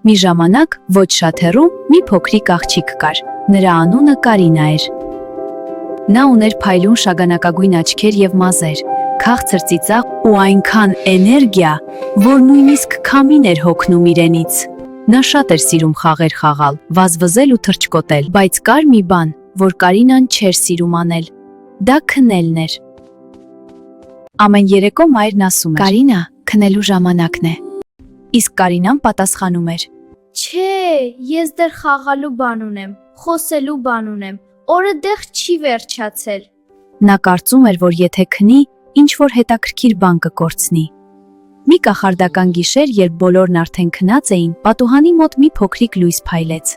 Մի ժամանակ ոչ շատ հեռու մի փոքրիկ աղջիկ կար։ Նրա անունը Կարինա էր։ Նա ուներ փայլուն շագանակագույն աչքեր եւ մազեր, քաղցր ծիծաղ ու այնքան էներգիա, որ նույնիսկ քամին էր հոգնում իրենից։ Նա շատ էր սիրում խաղեր խաղալ, վազվզել ու թռչկոտել, բայց կար մի բան, որ Կարինան չէր սիրում անել։ Դա քնելն էր։ Ամեն երեկո մայրն ասում էր. «Կարինա, քնելու ժամանակն է»։ Իսկ Կարինան պատասխանում էր. Չէ, ես դեռ խաղալու բան ունեմ, խոսելու բան ունեմ, օրը դեռ չի վերջացել։ Նա կարծում էր, որ եթե քնի, ինչ-որ հետաքրքիր բան կկորցնի։ Մի կախարդական գիշեր, երբ բոլորն արդեն քնած էին, պատուհանի մոտ մի փոքրիկ լույս փայլեց։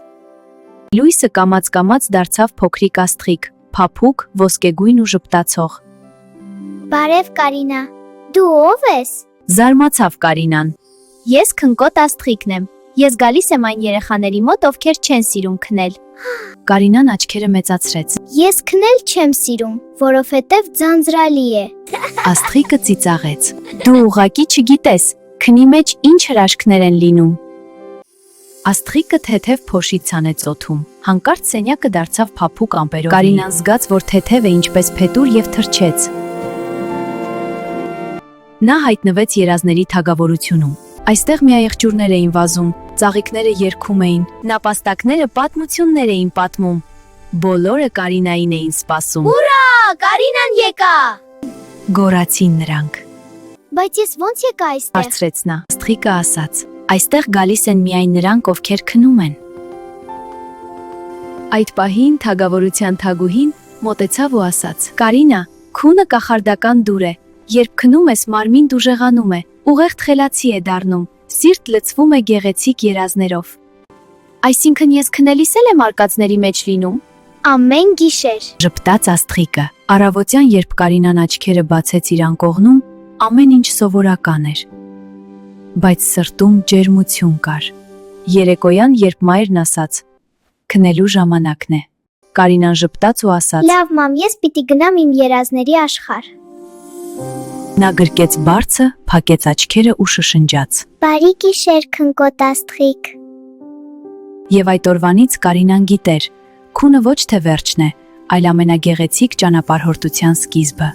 Լույսը կամաց-կամաց դարձավ փոքրիկ աստղիկ, փափուկ, ոսկեգույն ու ժպտացող։ Բարև Կարինա, դու ով ես։ Զարմացավ Կարինան։ Ես քնկոտ աստղիկն եմ։ Ես գալիս եմ այն երեխաների մոտ, ովքեր չեն սիրում քնել։ Կարինան աչքերը մեծացրեց։ Ես քնել չեմ սիրում, որովհետև ձանձրալի է։ Աստղիկը ծիծաղեց։ Դու ուղղակի չգիտես, քնի մեջ ինչ հրաշքներ են լինում։ Աստղիկը թեթև փոշից ցանեց օդում։ Հանկարծ սենյակը դարձավ փափուկ ամպերով։ Կարինան զգաց, որ թեթև է ինչպես փետուր եւ թռչեց։ Նա հայտնվեց երազների թագավորությունում։ Այստեղ միայղջուրներ էին վազում, ծաղիկները երգում էին, նապաստակները պատմություններ էին պատմում։ Բոլորը Կարինային էին սպասում։ Ուրա, Կարինան եկա։ Գոռացին նրանք։ Բայց ես ո՞նց եկա այստեղ։ Բարձրեց նա։ Աստղիկը ասաց. Այստեղ գալիս են միայն նրանք, ովքեր քնում են։ Այդ պահին թագավորության թագուհին մոտեցավ ու ասաց. Կարինա, քունը կախարդական դուր է։ Երբ քնում ես, մարմին դուժեղանում է, ուղեղ թխելացի է դառնում, սիրտ լցվում է գեղեցիկ երազներով։ Այսինքն ես քնելիս էլ եմ արկածների մեջ լինում։ Ամեն գիշեր։ Ժպտաց աստղիկը։ Առավոտյան, երբ Կարինան աչքերը բացեց իր անկողնում, ամեն ինչ սովորական էր։ Բայց սրտում ջերմություն կար։ Երեկոյան, երբ մայրն ասաց. քնելու ժամանակն է, Կարինան ժպտաց ու ասաց. Լավ, մամ, ես պիտի գնամ իմ երազների աշխարհ։ Նա գրկեց բարձը, փակեց աչքերը ու շշնջաց։ Բարի գիշեր, քնկոտ աստղիկ։ Եվ այդ օրվանից Կարինան գիտեր, քունը ոչ թե վերջն է, այլ ամենագեղեցիկ ճանապարհորդության սկիզբը։